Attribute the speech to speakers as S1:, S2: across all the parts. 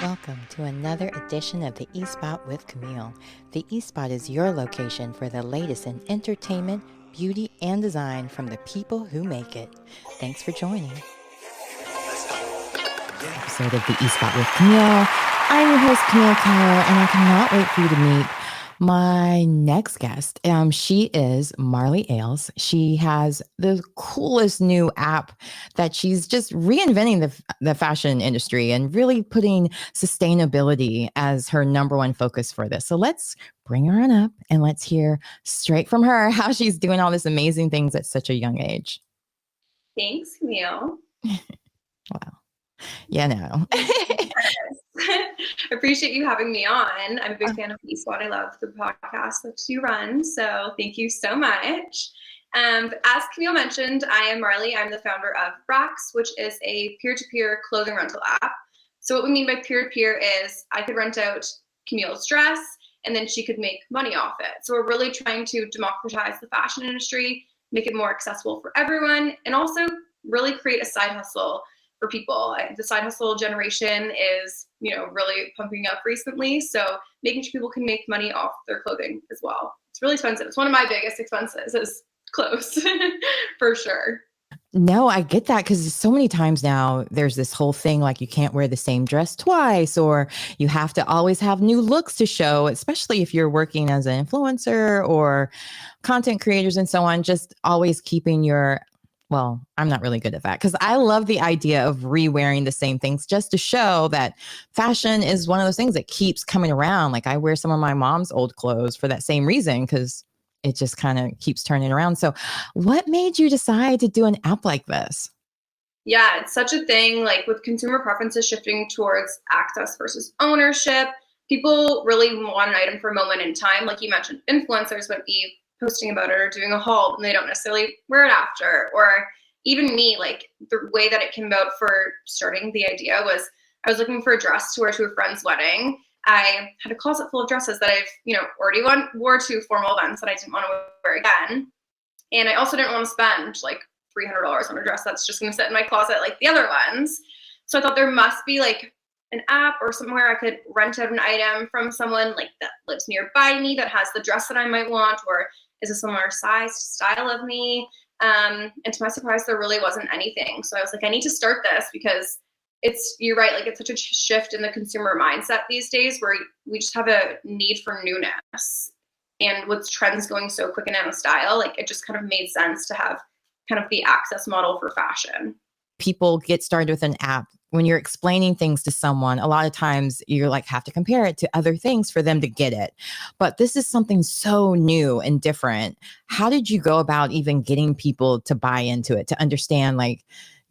S1: Welcome to another edition of the eSpot with Camille. The eSpot is your location for the latest in entertainment, beauty, and design from the people who make it. Thanks for joining. Episode of the eSpot with Camille. I'm your host, Camille Keller, and I cannot wait for you to meet my next guest. She is Marley Alles. She has the coolest new app that she's just reinventing the fashion industry and really putting sustainability as her number one focus for this. So let's bring her on up and let's hear straight from her how she's doing all these amazing things at such a young age.
S2: Thanks, Camille.
S1: Wow. Yeah, no.
S2: I appreciate you having me on. I'm a big fan of eSpot. I love the podcast that you run. So thank you so much. As Camille mentioned, I am Marley. I'm the founder of Rax, which is a peer-to-peer clothing rental app. So what we mean by peer-to-peer is I could rent out Camille's dress and then she could make money off it. So we're really trying to democratize the fashion industry, make it more accessible for everyone, and also really create a side hustle for people. The side hustle generation is, really pumping up recently. So making sure people can make money off their clothing as well. It's really expensive. It's one of my biggest expenses is clothes for sure.
S1: No, I get that because so many times now there's this whole thing like you can't wear the same dress twice, or you have to always have new looks to show, especially if you're working as an influencer or content creators and so on, just always keeping well, I'm not really good at that because I love the idea of re-wearing the same things just to show that fashion is one of those things that keeps coming around. Like I wear some of my mom's old clothes for that same reason because it just kind of keeps turning around. So what made you decide to do an app like this?
S2: Yeah, it's such a thing, like with consumer preferences shifting towards access versus ownership. People really want an item for a moment in time. Like you mentioned, influencers would be posting about it or doing a haul and they don't necessarily wear it after. Or even me, like the way that it came about for starting the idea was I was looking for a dress to wear to a friend's wedding. I had a closet full of dresses that I've, already wore to formal events that I didn't want to wear again. And I also didn't want to spend like $300 on a dress that's just going to sit in my closet like the other ones. So I thought there must be like an app or somewhere I could rent out an item from someone like that lives nearby me that has the dress that I might want or is a similar size style of me. And to my surprise, there really wasn't anything. So I was like, I need to start this because you're right, like it's such a shift in the consumer mindset these days where we just have a need for newness. And with trends going so quick and out of style, like it just kind of made sense to have kind of the access model for fashion.
S1: People get started with an app. When you're explaining things to someone, a lot of times you're like have to compare it to other things for them to get it. But this is something so new and different. How did you go about even getting people to buy into it, to understand like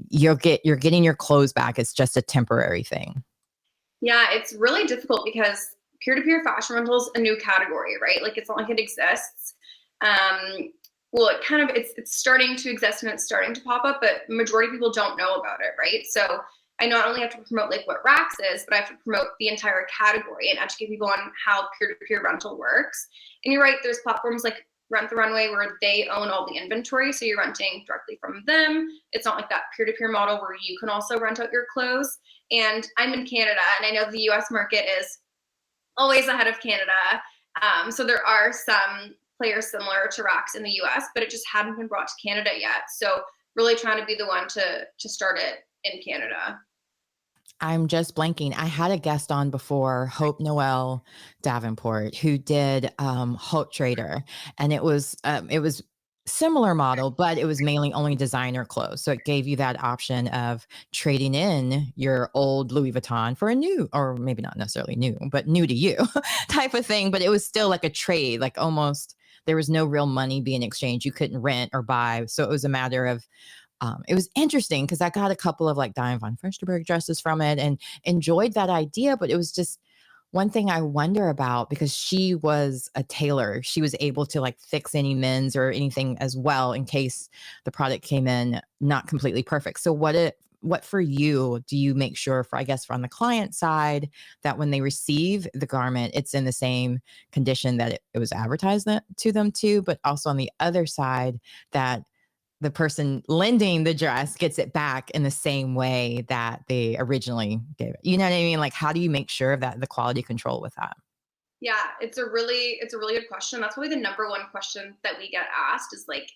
S1: you're getting your clothes back? It's just a temporary thing.
S2: Yeah, it's really difficult because peer-to-peer fashion rental is a new category, right? Like it's not like it exists. Well, it's starting to exist and it's starting to pop up, but majority of people don't know about it, right? So I not only have to promote like what Rax is, but I have to promote the entire category and educate people on how peer-to-peer rental works. And you're right, there's platforms like Rent the Runway where they own all the inventory, so you're renting directly from them. It's not like that peer-to-peer model where you can also rent out your clothes. And I'm in Canada, and I know the US market is always ahead of Canada. So there are some players similar to Rax in the US, but it just hadn't been brought to Canada yet. So really trying to be the one to start it in Canada.
S1: I'm just blanking. I had a guest on before, Hope Noel Davenport, who did Hope Trader, and it was similar model, but it was mainly only designer clothes. So it gave you that option of trading in your old Louis Vuitton for a new, or maybe not necessarily new, but new to you type of thing. But it was still like a trade, like almost there was no real money being exchanged. You couldn't rent or buy. So it was a matter of it was interesting because I got a couple of like Diane von Furstenberg dresses from it and enjoyed that idea. But it was just one thing I wonder about because she was a tailor. She was able to like fix any men's or anything as well in case the product came in not completely perfect. So what for you do you make sure for, I guess, from the client side that when they receive the garment, it's in the same condition that it was advertised to them too, but also on the other side that the person lending the dress gets it back in the same way that they originally gave it. You know what I mean? Like, how do you make sure of that, the quality control with that?
S2: Yeah, it's a really good question. That's probably the number one question that we get asked is like,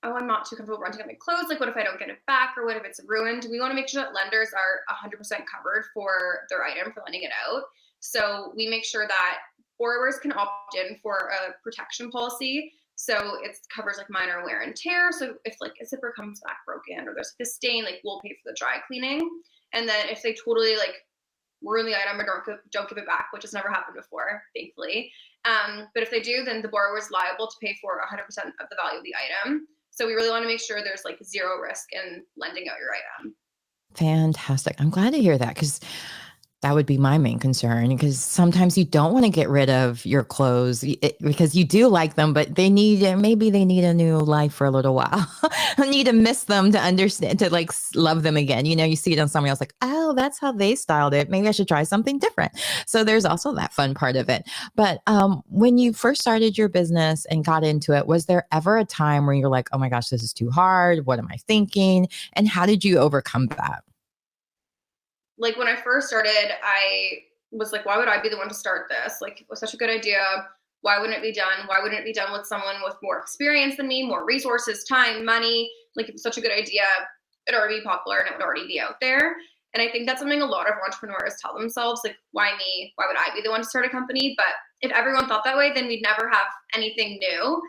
S2: oh, I'm not too comfortable renting out my clothes. Like, what if I don't get it back, or what if it's ruined? We want to make sure that lenders are 100% covered for their item for lending it out. So we make sure that borrowers can opt in for a protection policy. So it covers like minor wear and tear. So if like a zipper comes back broken or there's like a stain, like we'll pay for the dry cleaning. And then if they totally like ruin the item or don't give it back, which has never happened before, thankfully. But if they do, then the borrower is liable to pay for 100% of the value of the item. So we really want to make sure there's like zero risk in lending out your item.
S1: Fantastic. I'm glad to hear that, because that would be my main concern, because sometimes you don't want to get rid of your clothes because you do like them, but maybe they need a new life for a little while. I need to miss them to understand, to like love them again. You know, you see it on somebody else, like, oh, that's how they styled it. Maybe I should try something different. So there's also that fun part of it. But when you first started your business and got into it, was there ever a time where you're like, oh my gosh, this is too hard? What am I thinking? And how did you overcome that?
S2: Like when I first started, I was like, why would I be the one to start this? Like, it was such a good idea. Why wouldn't it be done? Why wouldn't it be done with someone with more experience than me, more resources, time, money? Like, it was such a good idea. It'd already be popular and it would already be out there. And I think that's something a lot of entrepreneurs tell themselves, like, why me? Why would I be the one to start a company? But if everyone thought that way, then we'd never have anything new.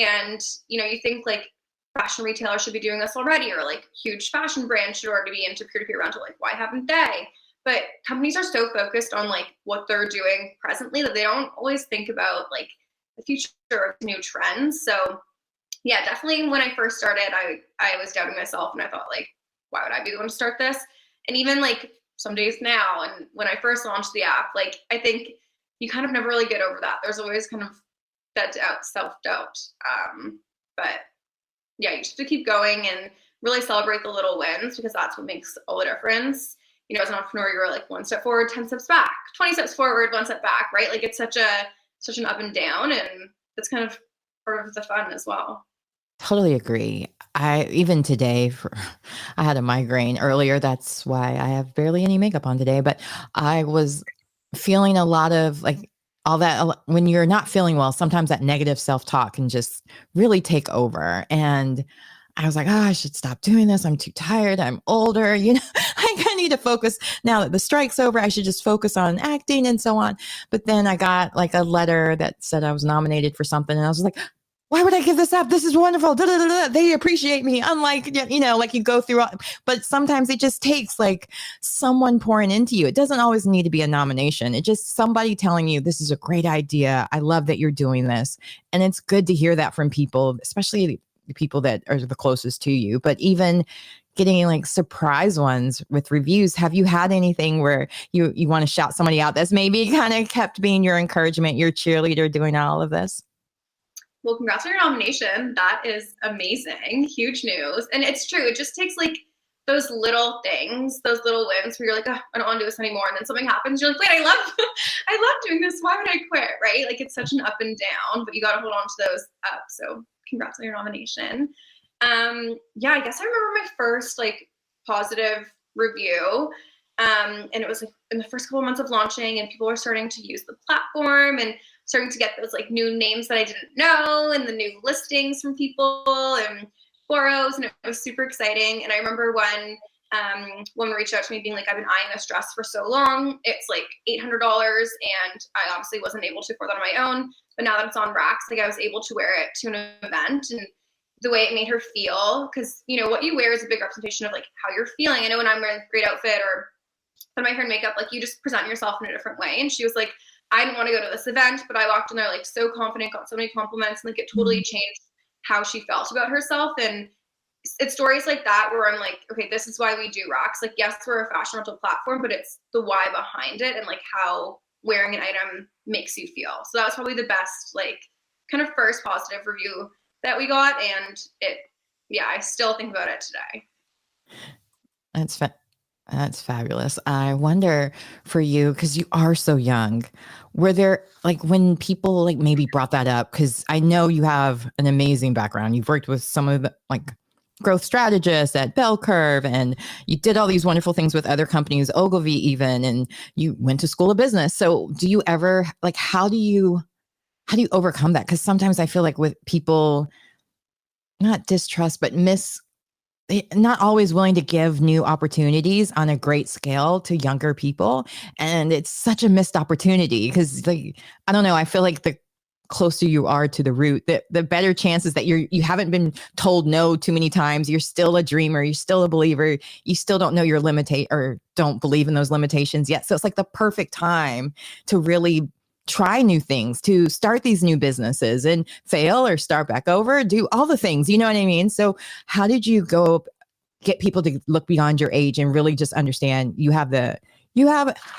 S2: And, you know, you think like fashion retailers should be doing this already, or like huge fashion brands should already be into peer-to-peer rental. Like, why haven't they? But companies are so focused on like what they're doing presently that they don't always think about like the future of new trends. So yeah, definitely when I first started, I was doubting myself and I thought like, why would I be the one to start this? And even like some days now, and when I first launched the app, like I think you kind of never really get over that. There's always kind of that doubt, self-doubt. But yeah, you just have to keep going and really celebrate the little wins, because that's what makes all the difference. You know, as an entrepreneur, you're like 1 step forward, 10 steps back, 20 steps forward, 1 step back, right? Like it's such an up and down, and that's kind of part of the fun as well.
S1: Totally agree. Even today, I had a migraine earlier. That's why I have barely any makeup on today. But I was feeling a lot of like all that. When you're not feeling well, sometimes that negative self-talk can just really take over. And I was like, oh, I should stop doing this. I'm too tired. I'm older. You know, I need to focus now that the strike's over. I should just focus on acting and so on. But then I got like a letter that said I was nominated for something. And I was like, why would I give this up? This is wonderful. Da, da, da, da. They appreciate me. Unlike, you know, like you go through, but sometimes it just takes like someone pouring into you. It doesn't always need to be a nomination. It just somebody telling you, this is a great idea. I love that you're doing this. And it's good to hear that from people, especially the people that are the closest to you, but even getting like surprise ones with reviews. Have you had anything where you want to shout somebody out that's maybe kind of kept being your encouragement, your cheerleader doing all of this?
S2: Well, congrats on your nomination. That is amazing. Huge news. And it's true. It just takes like those little things, those little wins where you're like, oh, I don't want to do this anymore. And then something happens. You're like, wait, I love doing this. Why would I quit? Right? Like it's such an up and down, but you got to hold on to those up. So congrats on your nomination. Yeah, I guess I remember my first like positive review. And it was like in the first couple of months of launching, and people were starting to use the platform and starting to get those like new names that I didn't know, and the new listings from people and borrows, and it was super exciting. And I remember when woman reached out to me being like, I've been eyeing this dress for so long. It's like $800, and I obviously wasn't able to afford that on my own. But now that it's on racks, like I was able to wear it to an event, and the way it made her feel, because you know what you wear is a big representation of like how you're feeling. I know when I'm wearing a great outfit or put my hair and makeup, like you just present yourself in a different way. And she was like, I didn't want to go to this event, but I walked in there like so confident, got so many compliments, and like it totally changed how she felt about herself. And it's stories like that where I'm like, okay, this is why we do rocks. Like, yes, we're a fashion rental platform, but it's the why behind it and like how wearing an item makes you feel. So that was probably the best, like kind of first positive review that we got. And yeah, I still think about it today.
S1: That's fabulous. I wonder for you, because you are so young, were there like when people like maybe brought that up? Because I know you have an amazing background. You've worked with some of the like growth strategist at Bell Curve, and you did all these wonderful things with other companies, Ogilvy even, and you went to school of business. So do you ever like, how do you overcome that? Because sometimes I feel like with people, not distrust, but not always willing to give new opportunities on a great scale to younger people. And it's such a missed opportunity because, like, I don't know, I feel like the closer you are to the root, the better chances that you haven't been told no too many times. You're still a dreamer. You're still a believer. You still don't know your or don't believe in those limitations yet. So it's like the perfect time to really try new things, to start these new businesses and fail or start back over, do all the things, you know what I mean? So how did you go get people to look beyond your age and really just understand you have the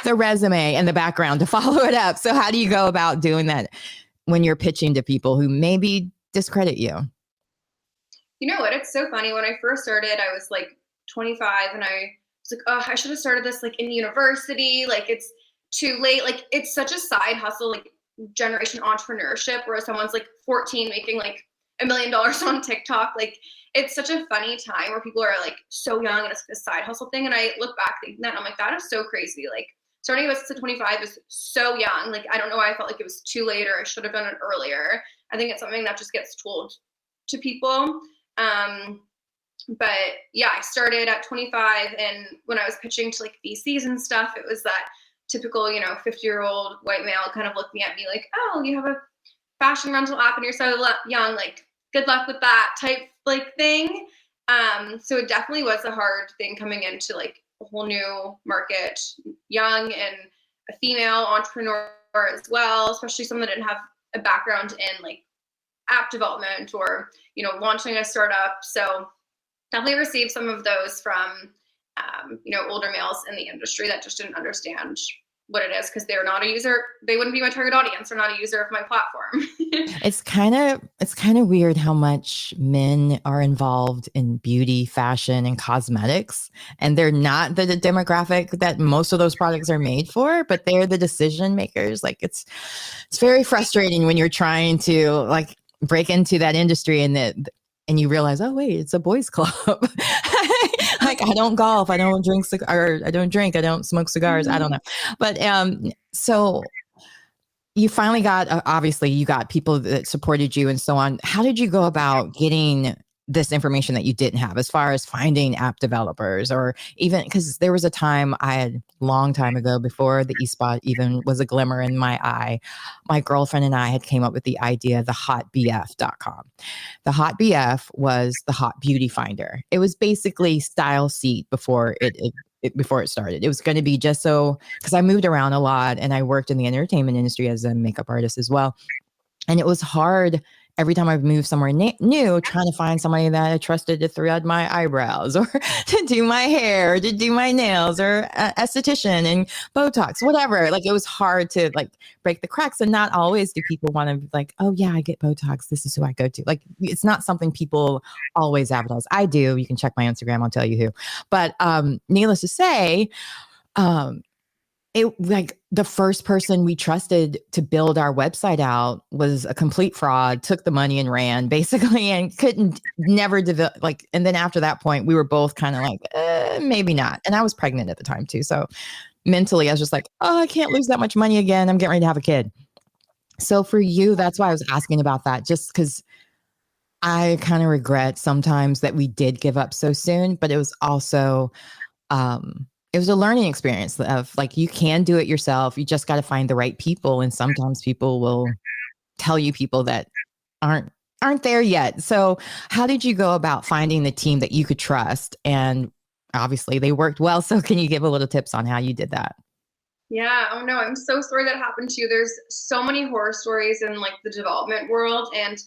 S1: resume and the background to follow it up? So how do you go about doing that when you're pitching to people who maybe discredit you?
S2: You know what? It's so funny. When I first started, I was like 25 and I was like, oh, I should have started this like in university. Like it's too late. Like it's such a side hustle, like generation entrepreneurship, where someone's like 14 making like $1 million on TikTok. Like it's such a funny time where people are like so young and it's like a side hustle thing. And I look back thinking that, and I'm like, that is so crazy. Like starting a business at 25 is so young. Like I don't know why I felt like it was too late or I should have done it earlier. I think it's something that just gets told to people. But yeah, I started at 25, and when I was pitching to like VCs and stuff, it was that typical, 50-year-old white male kind of looking at me like, oh, you have a fashion rental app and you're so young, like good luck with that type like thing. So it definitely was a hard thing coming into like a whole new market, young and a female entrepreneur as well, especially someone that didn't have a background in like app development or, launching a startup. So definitely received some of those from, older males in the industry that just didn't understand what it is because they're not a user. They wouldn't be my target audience. They're not a user of my platform.
S1: It's kind of weird how much men are involved in beauty, fashion, and cosmetics, and they're not the demographic that most of those products are made for, but they're the decision makers. Like it's very frustrating when you're trying to like break into that industry and you realize, oh wait, it's a boys club. Like I don't golf, I don't drink I don't smoke cigars. I don't know, but so you finally got, obviously you got people that supported you and so on. How did you go about getting this information that you didn't have as far as finding app developers, or even because there was a time I had long time ago before the eSpot even was a glimmer in my eye, my girlfriend and I had came up with the idea, the hotbf.com. The Hot BF was the hot beauty finder. It was basically Style Seat before before it started. It was going to be just so, because I moved around a lot and I worked in the entertainment industry as a makeup artist as well. And it was hard every time I moved somewhere new, trying to find somebody that I trusted to thread my eyebrows or to do my hair, or to do my nails, or esthetician and Botox, whatever. Like it was hard to like break the cracks. And not always do people want to be like, oh yeah, I get Botox. This is who I go to. Like it's not something people always advertise. I do. You can check my Instagram. I'll tell you who. But needless to say, it like the first person we trusted to build our website out was a complete fraud, took the money and ran basically, and couldn't never develop like, and then after that point we were both kind of like, maybe not. And I was pregnant at the time too. So mentally I was just like, oh, I can't lose that much money again. I'm getting ready to have a kid. So for you, that's why I was asking about that, just because I kind of regret sometimes that we did give up so soon, but it was also, it was a learning experience of like, you can do it yourself. You just got to find the right people. And sometimes people will tell you people that aren't there yet. So how did you go about finding the team that you could trust? And obviously they worked well. So can you give a little tips on how you did that?
S2: Yeah. Oh no, I'm so sorry that happened to you. There's so many horror stories in like the development world. And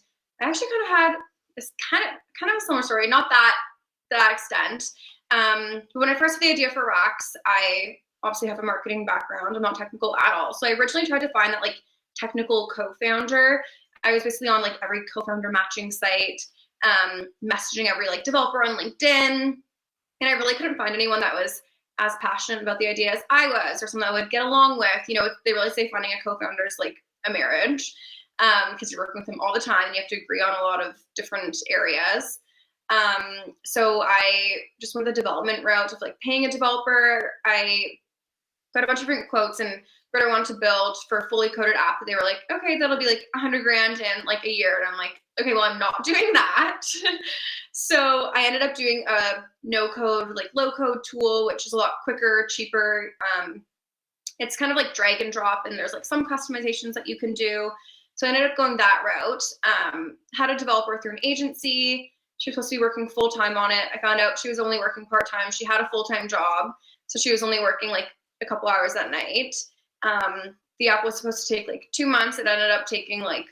S2: I actually kind of had this kind of a similar story, not that extent. But when I first had the idea for Rocks, I obviously have a marketing background. I'm not technical at all. So I originally tried to find that like technical co-founder. I was basically on like every co-founder matching site, messaging every like developer on LinkedIn. And I really couldn't find anyone that was as passionate about the idea as I was, or someone I would get along with. They really say finding a co-founder is like a marriage, because you're working with them all the time and you have to agree on a lot of different areas. So I just went the development route of like paying a developer. I got a bunch of different quotes, and what I wanted to build for a fully coded app. They were like, okay, that'll be like $100,000 in like a year. And I'm like, okay, well, I'm not doing that. So I ended up doing a no code, like low code tool, which is a lot quicker, cheaper. It's kind of like drag and drop, and there's like some customizations that you can do. So I ended up going that route. Had a developer through an agency. She was supposed to be working full time on it. I found out she was only working part time. She had a full time job, so she was only working like a couple hours at night. The app was supposed to take like 2 months. It ended up taking like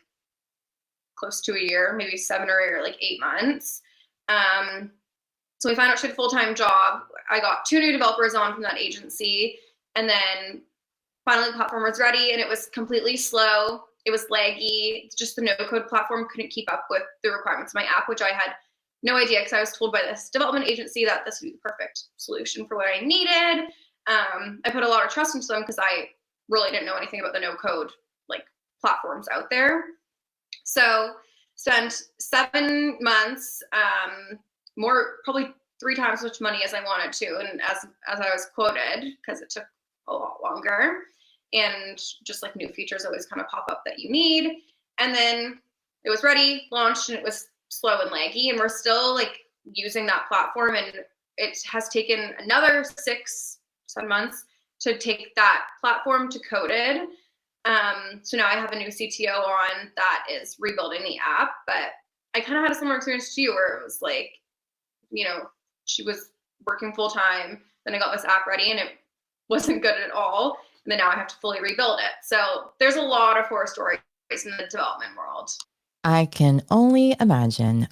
S2: close to a year, maybe 7 or like 8 months. So we found out she had a full-time job. I got 2 new developers on from that agency, and then finally the platform was ready, and it was completely slow. It was laggy. It's just the no-code platform couldn't keep up with the requirements of my app, which I had no idea, because I was told by this development agency that this would be the perfect solution for what I needed. I put a lot of trust into them because I really didn't know anything about the no-code like platforms out there. So spent 7 months, probably 3 times as much money as I wanted to, and as I was quoted, because it took a lot longer, and just like new features always kind of pop up that you need. And then it was ready, launched, and it was slow and laggy, and we're still like using that platform, and it has taken another 6-7 months to take that platform to coded. So now I have a new CTO on that is rebuilding the app, but I kind of had a similar experience to you, where it was like, she was working full time, then I got this app ready and it wasn't good at all, and then now I have to fully rebuild it. So there's a lot of horror stories in the development world.
S1: I can only imagine.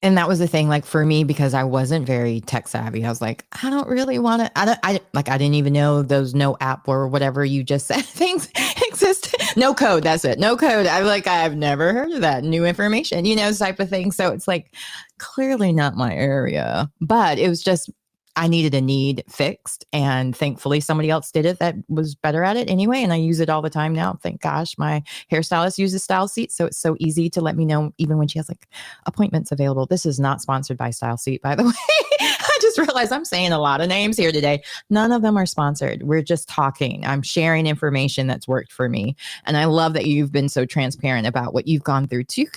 S1: And that was the thing, like for me, because I wasn't very tech savvy, I was like, I don't really want to, I didn't even know those no app or whatever you just said things exist. No code. That's it. No code. I'm like, I've never heard of that. New information, type of thing. So it's like clearly not my area, but it was just, I needed a need fixed, and thankfully somebody else did it that was better at it anyway. And I use it all the time now. Thank gosh, my hairstylist uses Style Seat. So it's so easy to let me know even when she has like appointments available. This is not sponsored by Style Seat, by the way. I just realized I'm saying a lot of names here today. None of them are sponsored. We're just talking. I'm sharing information that's worked for me. And I love that you've been so transparent about what you've gone through too.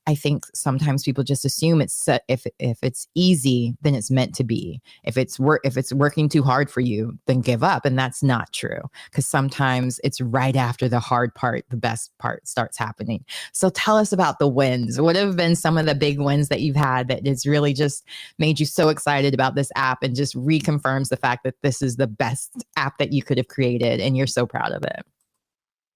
S1: I think sometimes people just assume it's if it's easy, then it's meant to be. If it's working too hard for you, then give up. And that's not true, because sometimes it's right after the hard part, the best part starts happening. So tell us about the wins. What have been some of the big wins that you've had that has really just made you so excited about this app, and just reconfirms the fact that this is the best app that you could have created and you're so proud of it?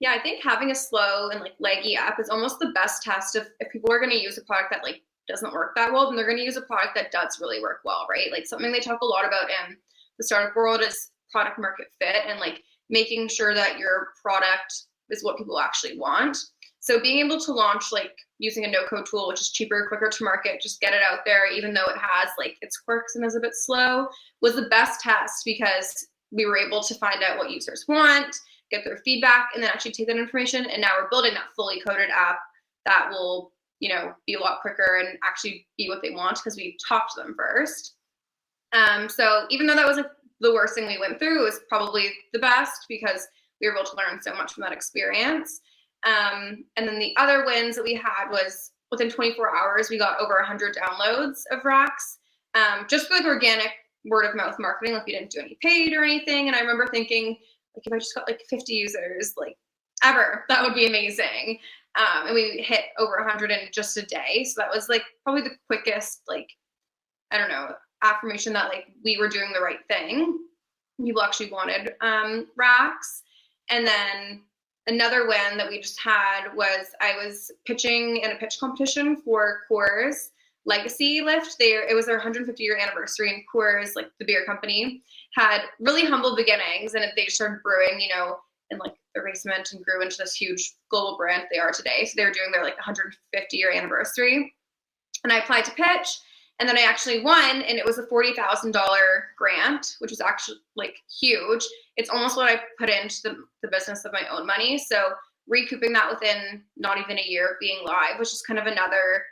S2: Yeah, I think having a slow and like laggy app is almost the best test of if people are going to use a product that like doesn't work that well, then they're going to use a product that does really work well, right? Like something they talk a lot about in the startup world is product market fit, and like making sure that your product is what people actually want. So being able to launch like using a no-code tool, which is cheaper, quicker to market, just get it out there, even though it has like its quirks and is a bit slow, was the best test, because we were able to find out what users want, get their feedback, and then actually take that information. And now we're building that fully coded app that will, be a lot quicker and actually be what they want, because we talked to them first. So even though that was like the worst thing we went through, it was probably the best, because we were able to learn so much from that experience. And then the other wins that we had was within 24 hours, we got over 100 downloads of Racks, just with organic word of mouth marketing. Like we didn't do any paid or anything. And I remember thinking, like if I just got like 50 users, like ever, that would be amazing. And we hit over 100 in just a day. So that was like probably the quickest, like, I don't know, affirmation that like we were doing the right thing. People actually wanted Racks. And then another win that we just had was I was pitching in a pitch competition for Coors Legacy Lift. It was their 150-year anniversary, and Coors, like the beer company, had really humble beginnings, and they just started brewing, in like their basement, and grew into this huge global brand they are today. So they were doing their like 150-year anniversary, and I applied to pitch, and then I actually won, and it was a $40,000 grant, which was actually like huge. It's almost what I put into the business of my own money. So recouping that within not even a year of being live was just kind of another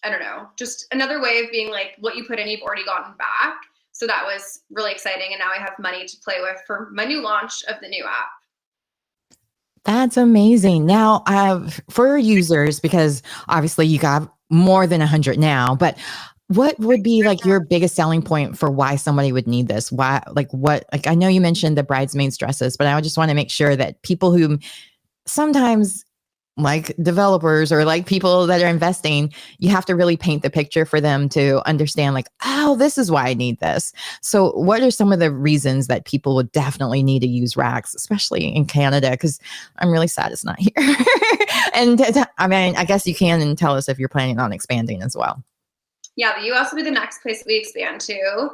S2: I don't know, just another way of being like, what you put in, you've already gotten back. So that was really exciting. And now I have money to play with for my new launch of the new app.
S1: That's amazing. Now, for users, because obviously you got more than 100 now, but what would be like your biggest selling point for why somebody would need this? Why, I know you mentioned the bridesmaids dresses, but I just want to make sure that people who sometimes, like developers or like people that are investing, you have to really paint the picture for them to understand, like, oh, this is why I need this. So what are some of the reasons that people would definitely need to use racks, especially in Canada? Because I'm really sad it's not here. And I mean, I guess you can tell us if you're planning on expanding as well.
S2: Yeah, the US will be the next place we expand to.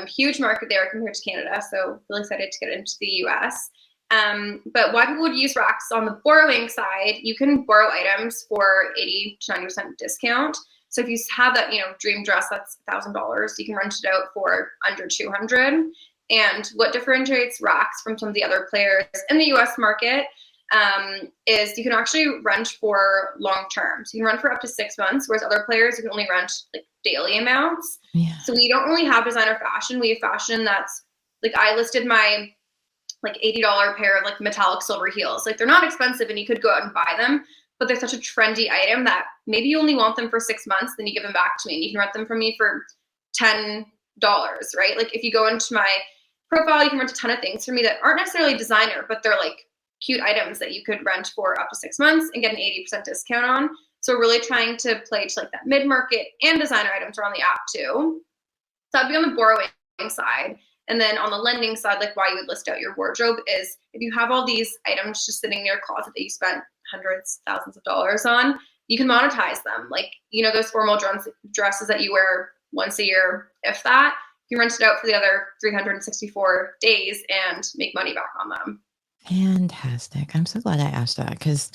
S2: Huge market there compared to Canada. So really excited to get into the US. But why people would use racks on the borrowing side, you can borrow items for 80 to 90% discount. So if you have that, dream dress that's $1,000, you can rent it out for under 200. And what differentiates racks from some of the other players in the US market is you can actually rent for long term. So you can rent for up to 6 months, whereas other players, you can only rent like daily amounts.
S1: Yeah.
S2: So we don't really have designer fashion. We have fashion that's like, I listed my like $80 pair of like metallic silver heels. Like they're not expensive and you could go out and buy them, but they're such a trendy item that maybe you only want them for 6 months, then you give them back to me and you can rent them from me for $10, right? Like if you go into my profile, you can rent a ton of things from me that aren't necessarily designer, but they're like cute items that you could rent for up to 6 months and get an 80% discount on. So we're really trying to play to like that mid-market, and designer items are on the app too. So that'd be on the borrowing side. And then on the lending side, like why you would list out your wardrobe is if you have all these items just sitting in your closet that you spent hundreds, thousands of dollars on, you can monetize them. Like, those formal dresses that you wear once a year, if that, you rent it out for the other 364 days and make money back on them.
S1: Fantastic. I'm so glad I asked that because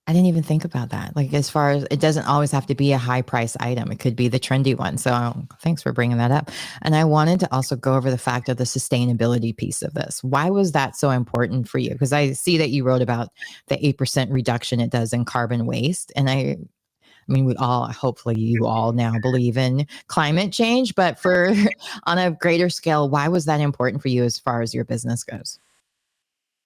S1: I didn't even think about that. Like, as far as it doesn't always have to be a high price item, it could be the trendy one. So thanks for bringing that up. And I wanted to also go over the fact of the sustainability piece of this. Why was that so important for you? Because I see that you wrote about the 8% reduction it does in carbon waste. And I mean, hopefully you all now believe in climate change, but for on a greater scale, why was that important for you as far as your business goes?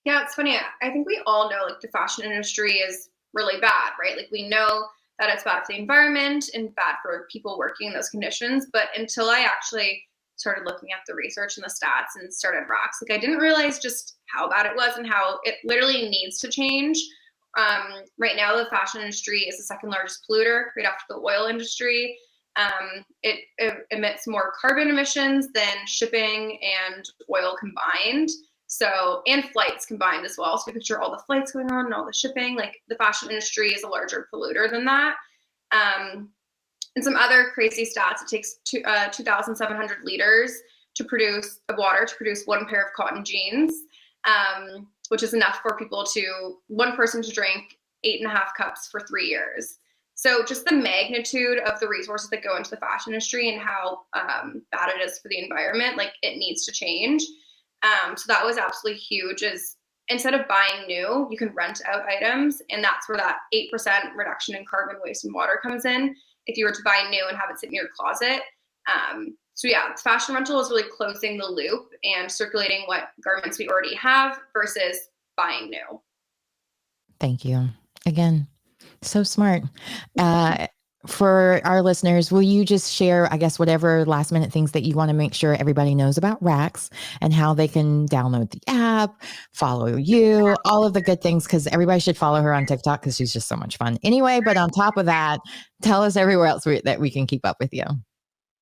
S2: Yeah, it's funny. I think we all know like the fashion industry is really bad, right? Like we know that it's bad for the environment and bad for people working in those conditions. But until I actually started looking at the research and the stats and started racks, like I didn't realize just how bad it was and how it literally needs to change. Right now, the fashion industry is the second largest polluter, right after the oil industry. It emits more carbon emissions than shipping and oil combined. So, and flights combined as well. So you picture all the flights going on and all the shipping, like the fashion industry is a larger polluter than that. And some other crazy stats, it takes 2,700 liters of water to produce one pair of cotton jeans, which is enough for one person to drink 8.5 cups for 3 years. So just the magnitude of the resources that go into the fashion industry and how bad it is for the environment, like it needs to change. So that was absolutely huge, is instead of buying new, you can rent out items. And that's where that 8% reduction in carbon waste and water comes in if you were to buy new and have it sit in your closet. So yeah, fashion rental is really closing the loop and circulating what garments we already have versus buying new.
S1: Thank you. Again, so smart. For our listeners, will you just share, I guess, whatever last minute things that you want to make sure everybody knows about Racks and how they can download the app, follow you, all of the good things, because everybody should follow her on TikTok because she's just so much fun. Anyway, but on top of that, tell us everywhere else that we can keep up with you.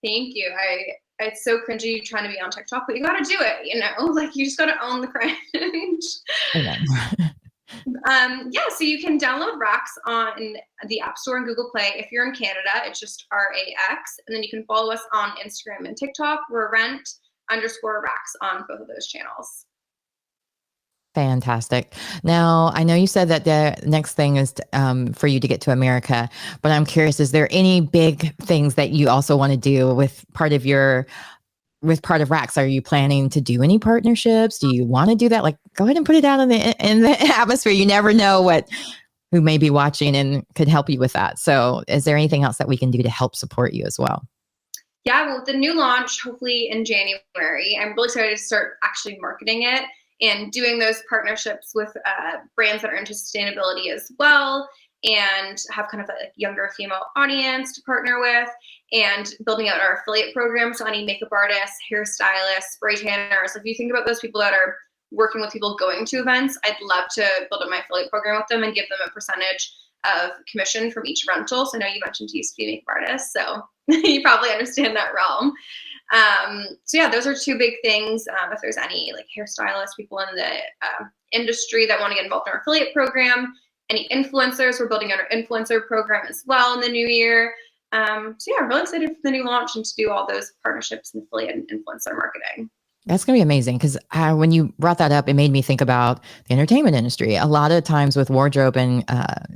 S2: Thank you. It's so cringy trying to be on TikTok, but you got to do it, like you just got to own the cringe. So you can download Racks on the App Store and Google Play. If you're in Canada, it's just RAX. And then you can follow us on Instagram and TikTok. We're rent_Racks on both of those channels.
S1: Fantastic. Now, I know you said that the next thing is for you to get to America, but I'm curious, is there any big things that you also want to do with part of Racks? Are you planning to do any partnerships? Do you want to do that? Like, go ahead and put it out in the atmosphere. You never know what who may be watching and could help you with that. So is there anything else that we can do to help support you as well?
S2: Yeah, well, with the new launch, hopefully in January, I'm really excited to start actually marketing it and doing those partnerships with brands that are into sustainability as well, and have kind of a younger female audience to partner with, and building out our affiliate program. So any makeup artists, hairstylists, spray tanners, if you think about those people that are working with people going to events, I'd love to build up my affiliate program with them and give them a percentage of commission from each rental. So I know you mentioned you used to be a makeup artist, so you probably understand that realm. So yeah, those are two big things. If there's any like hairstylists, people in the industry that want to get involved in our affiliate program, any influencers, we're building out our influencer program as well in the new year. So yeah, I'm really excited for the new launch and to do all those partnerships and affiliate and influencer marketing.
S1: That's going to be amazing because when you brought that up, it made me think about the entertainment industry. A lot of times with wardrobe, and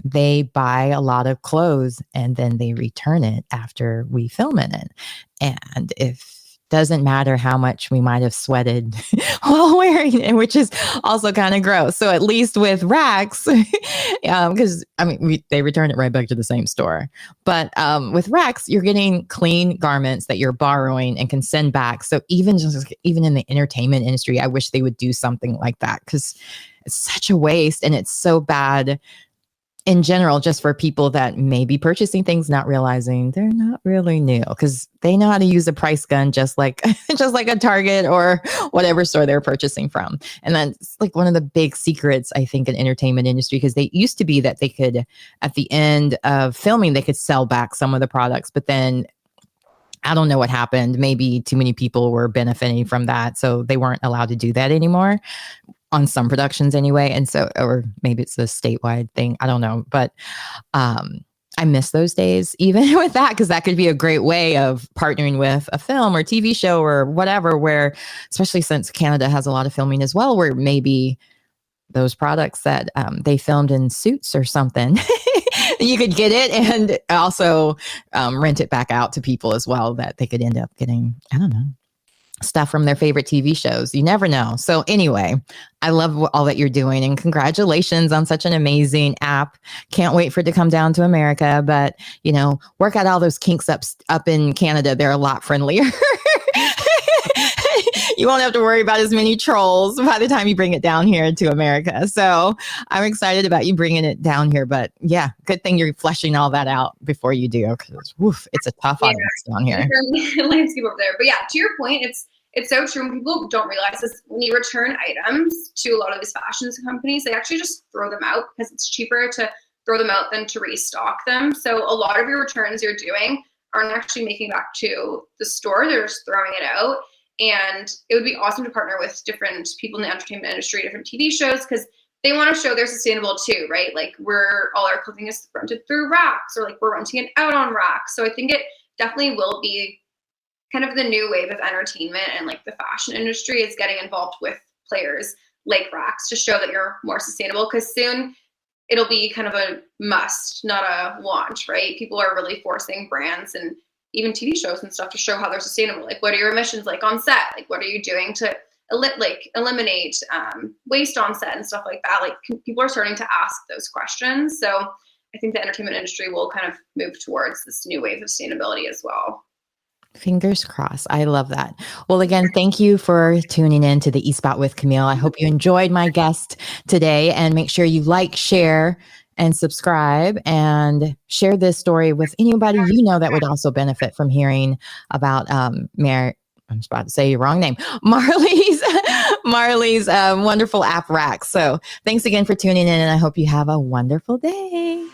S1: they buy a lot of clothes and then they return it after we film in it. And if doesn't matter how much we might have sweated while wearing it, which is also kind of gross. So at least with racks, because I mean, they return it right back to the same store. But with racks, you're getting clean garments that you're borrowing and can send back. So even in the entertainment industry, I wish they would do something like that because it's such a waste and it's so bad in general, just for people that may be purchasing things, not realizing they're not really new because they know how to use a price gun, just like a Target or whatever store they're purchasing from. And that's like one of the big secrets, I think, in entertainment industry, because they used to be that they could, at the end of filming, they could sell back some of the products, but then I don't know what happened. Maybe too many people were benefiting from that, so they weren't allowed to do that anymore. On some productions anyway. And so, or maybe it's a statewide thing. I don't know. But I miss those days, even with that, because that could be a great way of partnering with a film or TV show or whatever, where, especially since Canada has a lot of filming as well, where maybe those products that they filmed in suits or something, you could get it and also rent it back out to people as well, that they could end up getting, I don't know, stuff from their favorite TV shows. You never know. So anyway, I love all that you're doing and congratulations on such an amazing app. Can't wait for it to come down to America, but work out all those kinks up in Canada. They're a lot friendlier. You won't have to worry about as many trolls by the time you bring it down here to America. So I'm excited about you bringing it down here. But yeah, good thing you're fleshing all that out before you do, because it's a tough audience down here.
S2: Landscape over there. But yeah, to your point, it's so true. When people don't realize this, when you return items to a lot of these fashion companies, they actually just throw them out because it's cheaper to throw them out than to restock them. So a lot of your returns you're doing aren't actually making it back to the store. They're just throwing it out. And it would be awesome to partner with different people in the entertainment industry, different TV shows, because they want to show they're sustainable too, right? Like all our clothing is rented through racks, or like we're renting it out on racks. So I think it definitely will be kind of the new wave of entertainment, and like the fashion industry is getting involved with players like racks to show that you're more sustainable, because soon it'll be kind of a must, not a want, right? People are really forcing brands and even TV shows and stuff to show how they're sustainable. Like, what are your emissions like on set? Like, what are you doing to eliminate waste on set and stuff like that? Like, people are starting to ask those questions. So I think the entertainment industry will kind of move towards this new wave of sustainability as well.
S1: Fingers crossed. I love that. Well, again, thank you for tuning in to the eSpot with Camille. I hope you enjoyed my guest today, and make sure you like, share, and subscribe, and share this story with anybody that would also benefit from hearing about I'm just about to say your wrong name, Marley's wonderful app rack. So thanks again for tuning in, and I hope you have a wonderful day.